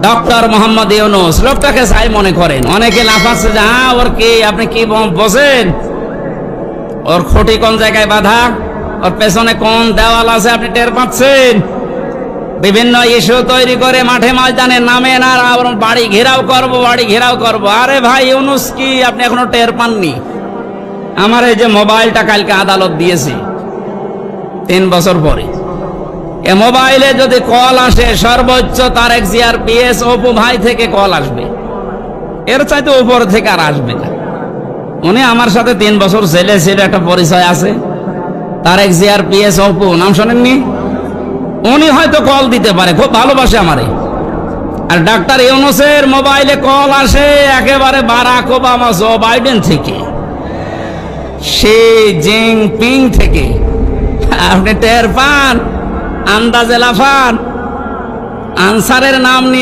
Doctor Mohammad Yunus লোকটাকে চাই মনে করেন, অনেকে লাফাচ্ছে যে হ্যাঁ ওর কি, আপনি কি বোঝেন ওর খুঁটি কোন জায়গায় বাঁধা, ওর পেছনে কোন দেওয়াল আছে আপনি টের পাচ্ছেন? বিভিন্ন ইস্যু তৈরি করে মাঠে ময়দানে নামেন আর বাড়ি ঘেরাও করব, বাড়ি ঘেরাও করব। আরে ভাই ইউনূস কি আপনি এখনো টের পাননি? আমার এই যে মোবাইলটা কালকে আদালত দিয়েছি 3 বছর পরে, এ মোবাইলে যদি কল আসে সর্বোচ্চ তারেক জিয়ার পিএস অপু ভাই থেকে কল আসবে, এর চাইতে উপর থেকে আর আসবে না। উনি আমার সাথে 3 বছর ছেলে ছিল, একটা পরিচয় আছে, তারেক জিয়ার পিএস অপু, নাম শোনেননি? উনি হয়তো কল দিতে পারে, খুব ভালোবাসে আমারে। আর ডাক্তার ইউনূসের মোবাইলে কল আসে একেবারে বারাক ওবামা, জো বাইডেন থেকে, শি জিনপিং থেকে। আপনি টের পান, আন্দাজে লাফান, আনসারের নাম নিয়ে